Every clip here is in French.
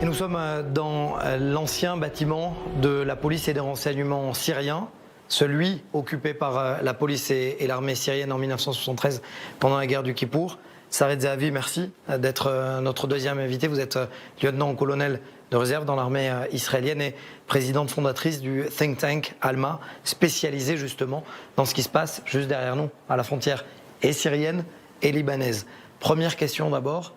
Et nous sommes dans l'ancien bâtiment de la police et des renseignements syriens, celui occupé par la police et l'armée syrienne en 1973 pendant la guerre du Kippour. Sared Zehavi, merci d'être notre deuxième invité. Vous êtes lieutenant-colonel de réserve dans l'armée israélienne et présidente fondatrice du think tank Alma, spécialisée justement dans ce qui se passe juste derrière nous, à la frontière et syrienne et libanaise. Première question d'abord,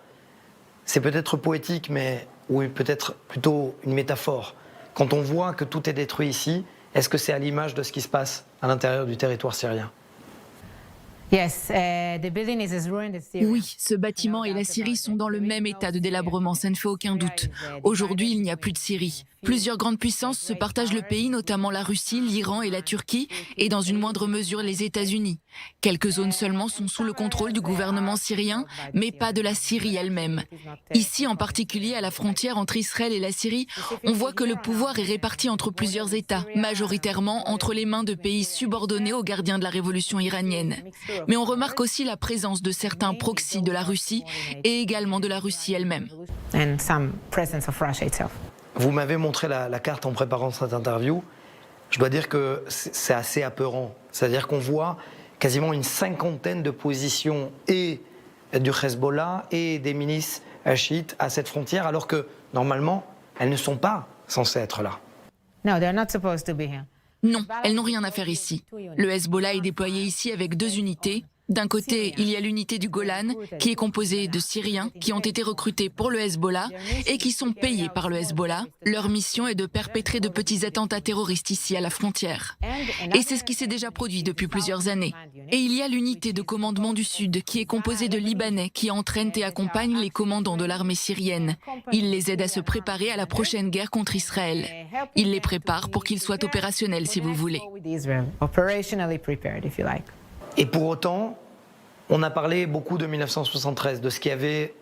c'est peut-être poétique, mais ou peut-être plutôt une métaphore. Quand on voit que tout est détruit ici, est-ce que c'est à l'image de ce qui se passe à l'intérieur du territoire syrien ? Oui, ce bâtiment et la Syrie sont dans le même état de délabrement, ça ne fait aucun doute. Aujourd'hui, il n'y a plus de Syrie. Plusieurs grandes puissances se partagent le pays, notamment la Russie, l'Iran et la Turquie, et dans une moindre mesure les États-Unis. Quelques zones seulement sont sous le contrôle du gouvernement syrien, mais pas de la Syrie elle-même. Ici, en particulier à la frontière entre Israël et la Syrie, on voit que le pouvoir est réparti entre plusieurs États, majoritairement entre les mains de pays subordonnés aux gardiens de la révolution iranienne. Mais on remarque aussi la présence de certains proxys de la Russie et également de la Russie elle-même. Vous m'avez montré la carte en préparant cette interview. Je dois dire que c'est assez apeurant. C'est-à-dire qu'on voit quasiment une cinquantaine de positions et du Hezbollah et des milices chiites à cette frontière, alors que normalement, elles ne sont pas censées être là. Non, elles n'ont rien à faire ici. Le Hezbollah est déployé ici avec 2 unités. D'un côté, il y a l'unité du Golan, qui est composée de Syriens qui ont été recrutés pour le Hezbollah et qui sont payés par le Hezbollah. Leur mission est de perpétrer de petits attentats terroristes ici à la frontière. Et c'est ce qui s'est déjà produit depuis plusieurs années. Et il y a l'unité de commandement du Sud, qui est composée de Libanais qui entraînent et accompagnent les commandants de l'armée syrienne. Ils les aident à se préparer à la prochaine guerre contre Israël. Ils les préparent pour qu'ils soient opérationnels, si vous voulez. Et pour autant, on a parlé beaucoup de 1973, de ce qu'il y avait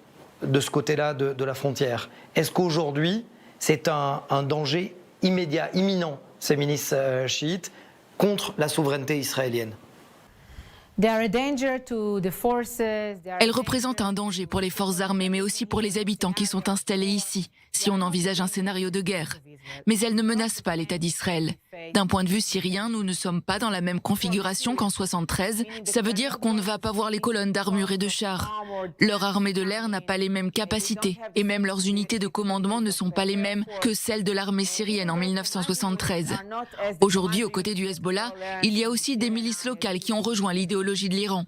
de ce côté-là de la frontière. Est-ce qu'aujourd'hui, c'est un danger immédiat, imminent, ces milices chiites, contre la souveraineté israélienne ? Elles représentent un danger pour les forces armées, mais aussi pour les habitants qui sont installés ici, si on envisage un scénario de guerre. Mais elles ne menacent pas l'État d'Israël. D'un point de vue syrien, nous ne sommes pas dans la même configuration qu'en 73. Ça veut dire qu'on ne va pas voir les colonnes d'armure et de chars. Leur armée de l'air n'a pas les mêmes capacités, et même leurs unités de commandement ne sont pas les mêmes que celles de l'armée syrienne en 1973. Aujourd'hui, aux côtés du Hezbollah, il y a aussi des milices locales qui ont rejoint l'idéologie de l'Iran.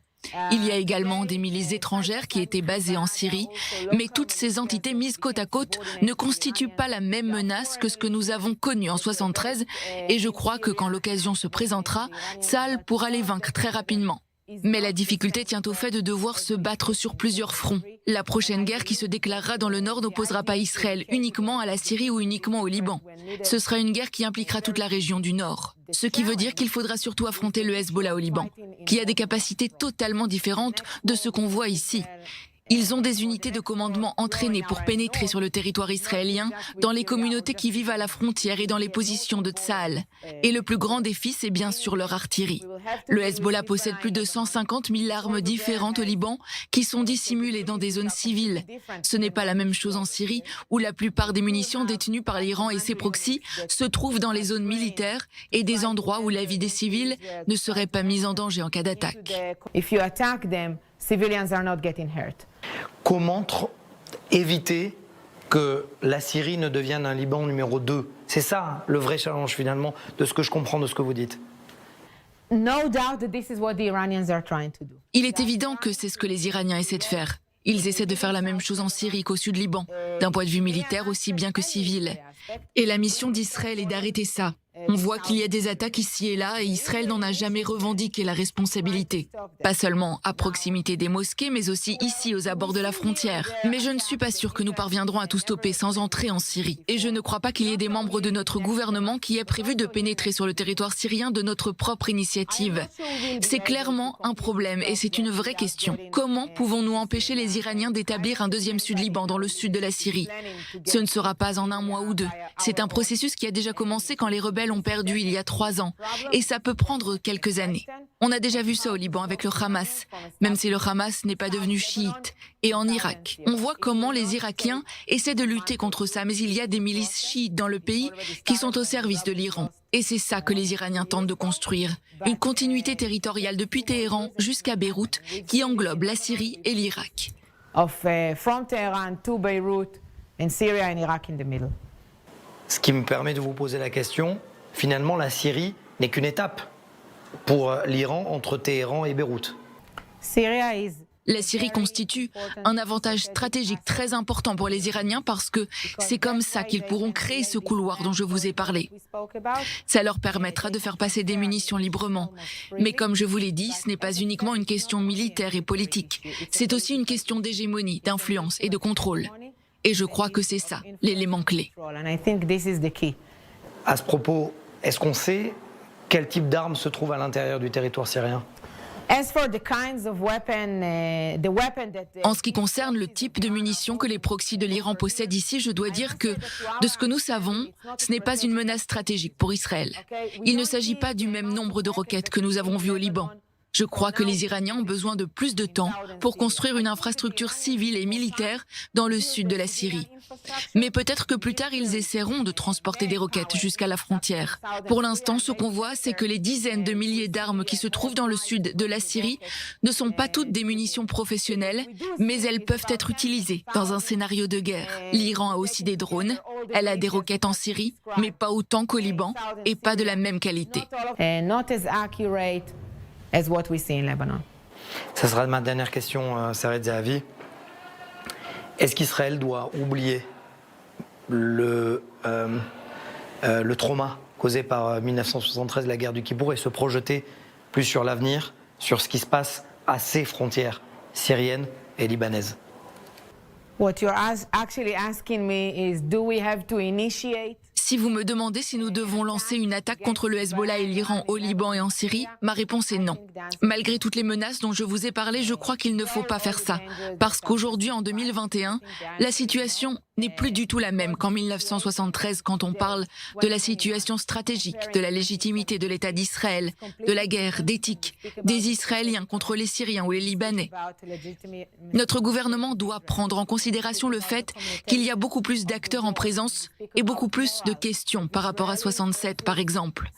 Il y a également des milices étrangères qui étaient basées en Syrie, mais toutes ces entités mises côte à côte ne constituent pas la même menace que ce que nous avons connu en 73, et je crois que quand l'occasion se présentera, Tsahal pourra les vaincre très rapidement. Mais la difficulté tient au fait de devoir se battre sur plusieurs fronts. La prochaine guerre qui se déclarera dans le Nord n'opposera pas Israël uniquement à la Syrie ou uniquement au Liban. Ce sera une guerre qui impliquera toute la région du Nord. Ce qui veut dire qu'il faudra surtout affronter le Hezbollah au Liban, qui a des capacités totalement différentes de ce qu'on voit ici. Ils ont des unités de commandement entraînées pour pénétrer sur le territoire israélien, dans les communautés qui vivent à la frontière et dans les positions de Tsahal. Et le plus grand défi, c'est bien sûr leur artillerie. Le Hezbollah possède plus de 150 000 armes différentes au Liban, qui sont dissimulées dans des zones civiles. Ce n'est pas la même chose en Syrie, où la plupart des munitions détenues par l'Iran et ses proxys se trouvent dans les zones militaires et des endroits où la vie des civils ne serait pas mise en danger en cas d'attaque. Comment éviter que la Syrie ne devienne un Liban numéro 2 ? C'est ça le vrai challenge finalement de ce que je comprends de ce que vous dites. Il est évident que c'est ce que les Iraniens essaient de faire. Ils essaient de faire la même chose en Syrie qu'au sud Liban, d'un point de vue militaire aussi bien que civil. Et la mission d'Israël est d'arrêter ça. On voit qu'il y a des attaques ici et là et Israël n'en a jamais revendiqué la responsabilité. Pas seulement à proximité des mosquées, mais aussi ici aux abords de la frontière. Mais je ne suis pas sûre que nous parviendrons à tout stopper sans entrer en Syrie. Et je ne crois pas qu'il y ait des membres de notre gouvernement qui aient prévu de pénétrer sur le territoire syrien de notre propre initiative. C'est clairement un problème et c'est une vraie question. Comment pouvons-nous empêcher les Iraniens d'établir un deuxième Sud-Liban dans le sud de la Syrie ? Ce ne sera pas en un mois ou deux. C'est un processus qui a déjà commencé quand les rebelles l'ont perdu il y a 3 ans, et ça peut prendre quelques années. On a déjà vu ça au Liban avec le Hamas, même si le Hamas n'est pas devenu chiite. Et en Irak, on voit comment les Irakiens essaient de lutter contre ça, mais il y a des milices chiites dans le pays qui sont au service de l'Iran. Et c'est ça que les Iraniens tentent de construire, une continuité territoriale depuis Téhéran jusqu'à Beyrouth qui englobe la Syrie et l'Irak. From Tehran to Beirut and Syria and Iraq in the middle. Ce qui me permet de vous poser la question, finalement la Syrie n'est qu'une étape pour l'Iran entre Téhéran et Beyrouth. La Syrie constitue un avantage stratégique très important pour les Iraniens parce que c'est comme ça qu'ils pourront créer ce couloir dont je vous ai parlé. Ça leur permettra de faire passer des munitions librement. Mais comme je vous l'ai dit, ce n'est pas uniquement une question militaire et politique. C'est aussi une question d'hégémonie, d'influence et de contrôle. Et je crois que c'est ça, l'élément clé. À ce propos, est-ce qu'on sait quel type d'armes se trouve à l'intérieur du territoire syrien ? En ce qui concerne le type de munitions que les proxys de l'Iran possèdent ici, je dois dire que, de ce que nous savons, ce n'est pas une menace stratégique pour Israël. Il ne s'agit pas du même nombre de roquettes que nous avons vues au Liban. Je crois que les Iraniens ont besoin de plus de temps pour construire une infrastructure civile et militaire dans le sud de la Syrie. Mais peut-être que plus tard, ils essaieront de transporter des roquettes jusqu'à la frontière. Pour l'instant, ce qu'on voit, c'est que les dizaines de milliers d'armes qui se trouvent dans le sud de la Syrie ne sont pas toutes des munitions professionnelles, mais elles peuvent être utilisées dans un scénario de guerre. L'Iran a aussi des drones, elle a des roquettes en Syrie, mais pas autant qu'au Liban et pas de la même qualité. As what we see in Lebanon. Ça sera ma dernière question, Sared Zahavi. Est-ce qu'Israël doit oublier le trauma causé par 1973, la guerre du Kippour, et se projeter plus sur l'avenir, sur ce qui se passe à ses frontières syriennes et libanaises? What you're actually asking me is, do we have to initiate? Si vous me demandez si nous devons lancer une attaque contre le Hezbollah et l'Iran au Liban et en Syrie, ma réponse est non. Malgré toutes les menaces dont je vous ai parlé, je crois qu'il ne faut pas faire ça. Parce qu'aujourd'hui, en 2021, la situation n'est plus du tout la même qu'en 1973 quand on parle de la situation stratégique, de la légitimité de l'État d'Israël, de la guerre, d'éthique, des Israéliens contre les Syriens ou les Libanais. Notre gouvernement doit prendre en considération le fait qu'il y a beaucoup plus d'acteurs en présence et beaucoup plus de questions par rapport à 67, par exemple.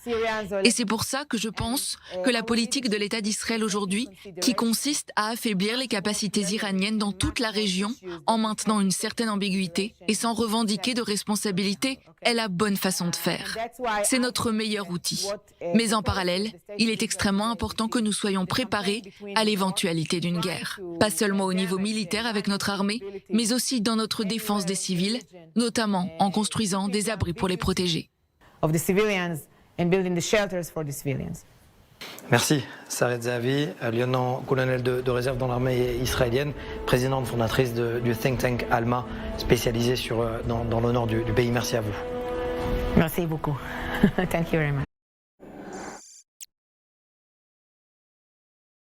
Et c'est pour ça que je pense que la politique de l'État d'Israël aujourd'hui, qui consiste à affaiblir les capacités iraniennes dans toute la région en maintenant une certaine ambiguïté et sans revendiquer de responsabilité, est la bonne façon de faire. C'est notre meilleur outil. Mais en parallèle, il est extrêmement important que nous soyons préparés à l'éventualité d'une guerre. Pas seulement au niveau militaire avec notre armée, mais aussi dans notre défense des civils, notamment en construisant des abris pour les protéger. Merci, Sared Zahavi, lieutenant-colonel de réserve dans l'armée israélienne, présidente fondatrice du think tank Alma, spécialisé dans le nord du pays. Merci à vous. Merci beaucoup. Thank you very much.